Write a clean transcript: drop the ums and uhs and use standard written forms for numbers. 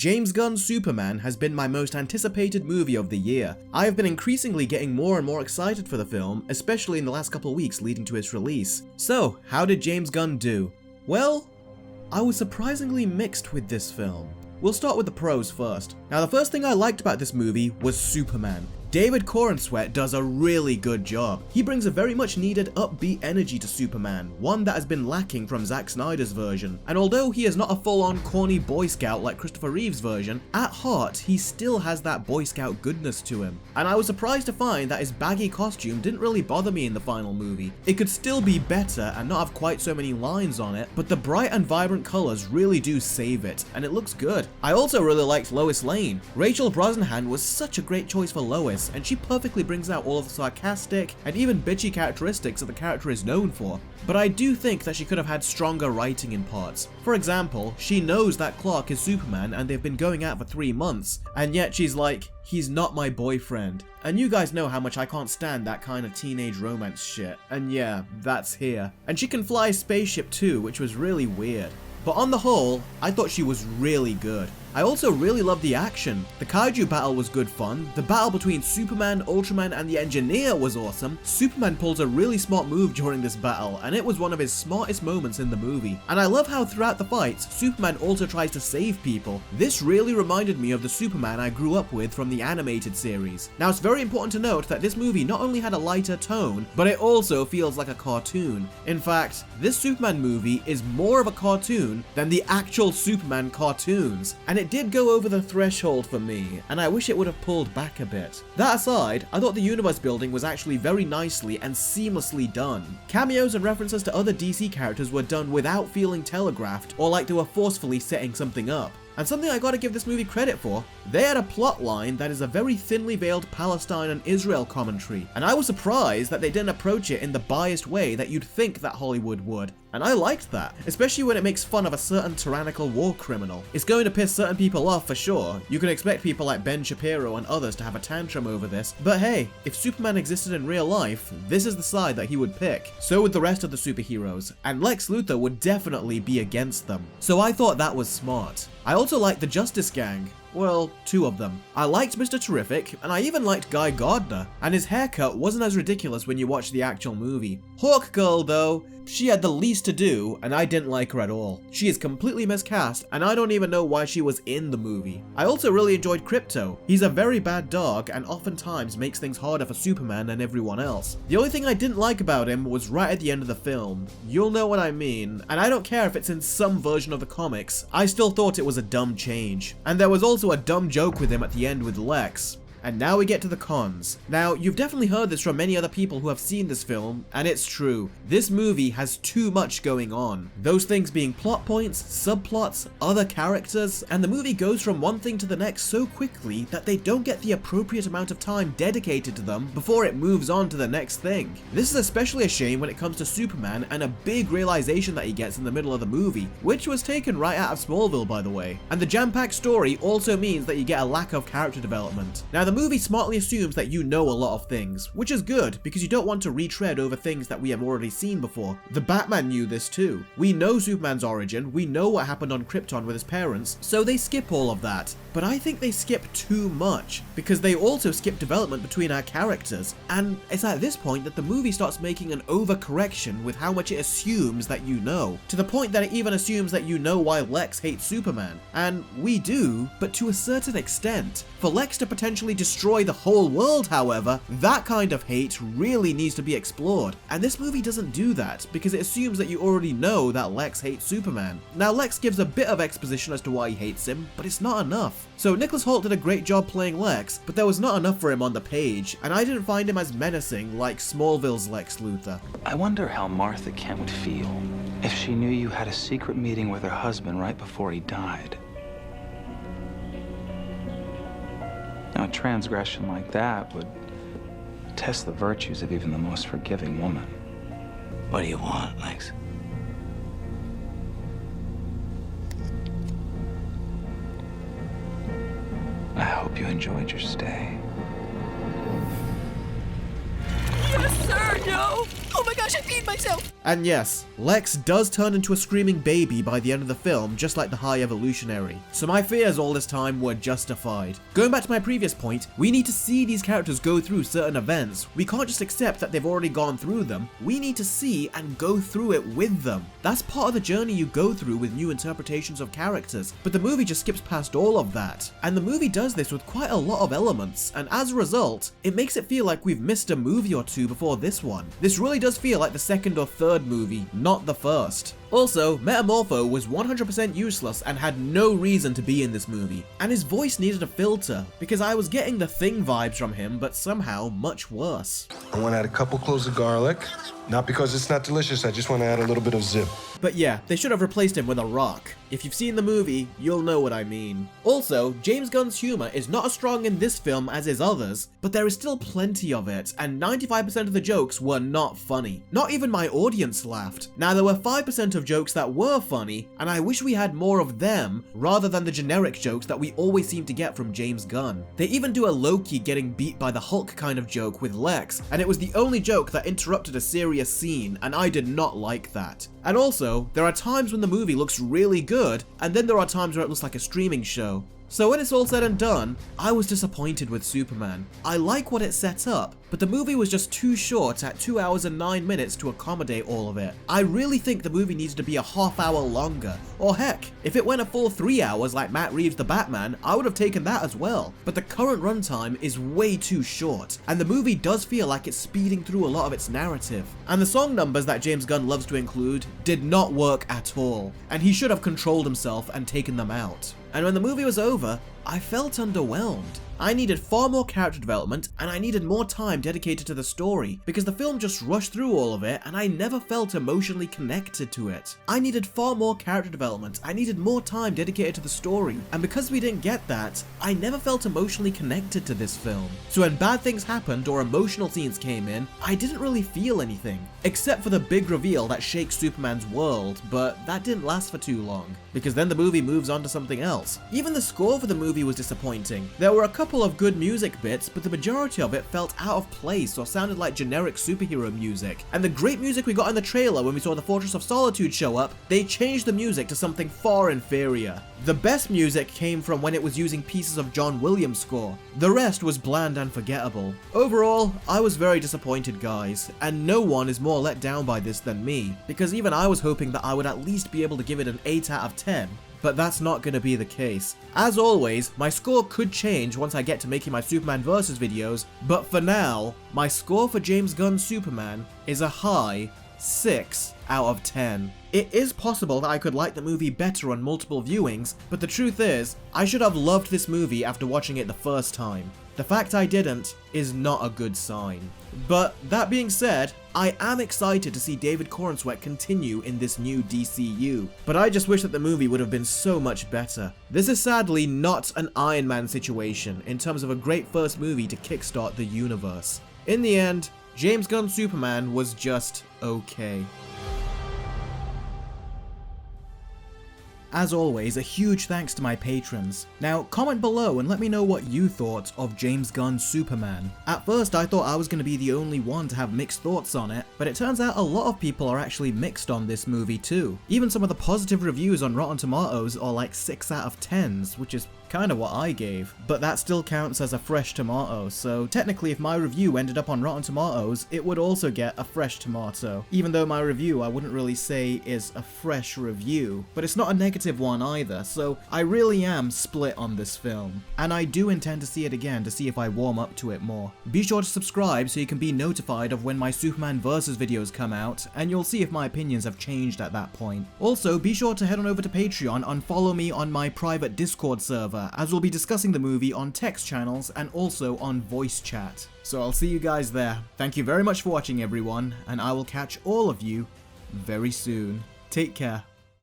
James Gunn's Superman has been my most anticipated movie of the year. I have been increasingly getting more and more excited for the film, especially in the last couple of weeks leading to its release. So, how did James Gunn do? Well, I was surprisingly mixed with this film. We'll start with the pros first. Now, the first thing I liked about this movie was Superman. David Corenswet does a really good job. He brings a very much needed upbeat energy to Superman, one that has been lacking from Zack Snyder's version. And although he is not a full-on corny Boy Scout like Christopher Reeve's version, at heart he still has that Boy Scout goodness to him. And I was surprised to find that his baggy costume didn't really bother me in the final movie. It could still be better and not have quite so many lines on it, but the bright and vibrant colors really do save it, and it looks good. I also really liked Lois Lane. Rachel Brosnahan was such a great choice for Lois, and she perfectly brings out all of the sarcastic and even bitchy characteristics that the character is known for. But I do think that she could have had stronger writing in parts. For example, she knows that Clark is Superman and they've been going out for 3 months, and yet she's like, he's not my boyfriend. And you guys know how much I can't stand that kind of teenage romance shit, and yeah, that's here. And she can fly a spaceship too, which was really weird. But on the whole, I thought she was really good. I also really loved the action. The kaiju battle was good fun, the battle between Superman, Ultraman and the Engineer was awesome. Superman pulls a really smart move during this battle, and it was one of his smartest moments in the movie. And I love how throughout the fights, Superman also tries to save people. This really reminded me of the Superman I grew up with from the animated series. Now, it's very important to note that this movie not only had a lighter tone, but it also feels like a cartoon. In fact, this Superman movie is more of a cartoon than the actual Superman cartoons, and it did go over the threshold for me, and I wish it would have pulled back a bit. That aside, I thought the universe building was actually very nicely and seamlessly done. Cameos and references to other DC characters were done without feeling telegraphed or like they were forcefully setting something up. And something I gotta give this movie credit for, they had a plot line that is a very thinly veiled Palestine and Israel commentary, and I was surprised that they didn't approach it in the biased way that you'd think that Hollywood would. And I liked that, especially when it makes fun of a certain tyrannical war criminal. It's going to piss certain people off for sure. You can expect people like Ben Shapiro and others to have a tantrum over this, but hey, if Superman existed in real life, this is the side that he would pick. So would the rest of the superheroes, and Lex Luthor would definitely be against them. So I thought that was smart. I also liked the Justice Gang. Well, 2 of them. I liked Mr. Terrific, and I even liked Guy Gardner, and his haircut wasn't as ridiculous when you watch the actual movie. Hawk Girl, though, she had the least to do, and I didn't like her at all. She is completely miscast, and I don't even know why she was in the movie. I also really enjoyed Krypto. He's a very bad dog, and oftentimes makes things harder for Superman and everyone else. The only thing I didn't like about him was right at the end of the film. You'll know what I mean, and I don't care if it's in some version of the comics, I still thought it was a dumb change. And there was also a dumb joke with him at the end with Lex. And now we get to the cons. Now, you've definitely heard this from many other people who have seen this film, and it's true. This movie has too much going on. Those things being plot points, subplots, other characters, and the movie goes from one thing to the next so quickly that they don't get the appropriate amount of time dedicated to them before it moves on to the next thing. This is especially a shame when it comes to Superman and a big realization that he gets in the middle of the movie, which was taken right out of Smallville, by the way. And the jam-packed story also means that you get a lack of character development. Now, the movie smartly assumes that you know a lot of things, which is good because you don't want to retread over things that we have already seen before. The Batman knew this too. We know Superman's origin, we know what happened on Krypton with his parents, so they skip all of that. But I think they skip too much, because they also skip development between our characters, and it's at this point that the movie starts making an overcorrection with how much it assumes that you know, to the point that it even assumes that you know why Lex hates Superman. And we do, but to a certain extent. For Lex to potentially destroy the whole world, however, that kind of hate really needs to be explored. And this movie doesn't do that, because it assumes that you already know that Lex hates Superman. Now, Lex gives a bit of exposition as to why he hates him, but it's not enough. So Nicholas Hoult did a great job playing Lex, but there was not enough for him on the page, and I didn't find him as menacing like Smallville's Lex Luthor. I wonder how Martha Kent would feel if she knew you had a secret meeting with her husband right before he died. Now, a transgression like that would test the virtues of even the most forgiving woman. What do you want, Lex? I hope you enjoyed your stay. Yes, sir, no! Oh my gosh, I peed myself! And yes, Lex does turn into a screaming baby by the end of the film, just like the High Evolutionary. So my fears all this time were justified. Going back to my previous point, we need to see these characters go through certain events. We can't just accept that they've already gone through them. We need to see and go through it with them. That's part of the journey you go through with new interpretations of characters, but the movie just skips past all of that. And the movie does this with quite a lot of elements, and as a result, it makes it feel like we've missed a movie or two before this one. This really does feel like the second or third movie, not the first. Also, Metamorpho was 100% useless and had no reason to be in this movie, and his voice needed a filter, because I was getting the Thing vibes from him, but somehow much worse. I want to add a couple cloves of garlic, not because it's not delicious, I just want to add a little bit of zip. But yeah, they should have replaced him with a rock. If you've seen the movie, you'll know what I mean. Also, James Gunn's humor is not as strong in this film as his others, but there is still plenty of it, and 95% of the jokes were not funny. Not even my audience laughed. Now, there were 5% of jokes that were funny, and I wish we had more of them, rather than the generic jokes that we always seem to get from James Gunn. They even do a Loki getting beat by the Hulk kind of joke with Lex, and it was the only joke that interrupted a serious scene, and I did not like that. And also, there are times when the movie looks really good, and then there are times where it looks like a streaming show. So when it's all said and done, I was disappointed with Superman. I like what it set up, but the movie was just too short at 2 hours and 9 minutes to accommodate all of it. I really think the movie needed to be a half hour longer, or heck, if it went a full 3 hours like Matt Reeves' The Batman, I would have taken that as well. But the current runtime is way too short, and the movie does feel like it's speeding through a lot of its narrative. And the song numbers that James Gunn loves to include did not work at all, and he should have controlled himself and taken them out. And when the movie was over, I felt underwhelmed. I needed far more character development, and I needed more time dedicated to the story, because the film just rushed through all of it and I never felt emotionally connected to it. I needed far more character development, I needed more time dedicated to the story, and because we didn't get that, I never felt emotionally connected to this film. So when bad things happened or emotional scenes came in, I didn't really feel anything, except for the big reveal that shakes Superman's world, but that didn't last for too long, because then the movie moves on to something else. Even the score for the movie was disappointing. There were a couple of good music bits, but the majority of it felt out of place or sounded like generic superhero music. And the great music we got in the trailer when we saw the Fortress of Solitude show up, they changed the music to something far inferior. The best music came from when it was using pieces of John Williams' score. The rest was bland and forgettable. Overall, I was very disappointed, guys, and no one is more let down by this than me, because even I was hoping that I would at least be able to give it an 8 out of 10. But that's not going to be the case. As always, my score could change once I get to making my Superman Versus videos, but for now, my score for James Gunn's Superman is a high 6 out of 10. It is possible that I could like the movie better on multiple viewings, but the truth is, I should have loved this movie after watching it the first time. The fact I didn't is not a good sign. But that being said, I am excited to see David Corenswet continue in this new DCU, but I just wish that the movie would have been so much better. This is sadly not an Iron Man situation in terms of a great first movie to kickstart the universe. In the end, James Gunn's Superman was just okay. As always, a huge thanks to my patrons. Now, comment below and let me know what you thought of James Gunn's Superman. At first, I thought I was going to be the only one to have mixed thoughts on it, but it turns out a lot of people are actually mixed on this movie too. Even some of the positive reviews on Rotten Tomatoes are like 6 out of 10s, which is kind of what I gave, but that still counts as a fresh tomato, so technically if my review ended up on Rotten Tomatoes, it would also get a fresh tomato, even though my review I wouldn't really say is a fresh review, but it's not a negative one either, so I really am split on this film, and I do intend to see it again to see if I warm up to it more. Be sure to subscribe so you can be notified of when my Superman Versus videos come out, and you'll see if my opinions have changed at that point. Also, be sure to head on over to Patreon and follow me on my private Discord server, as we'll be discussing the movie on text channels and also on voice chat. So I'll see you guys there. Thank you very much for watching, everyone, and I will catch all of you very soon. Take care.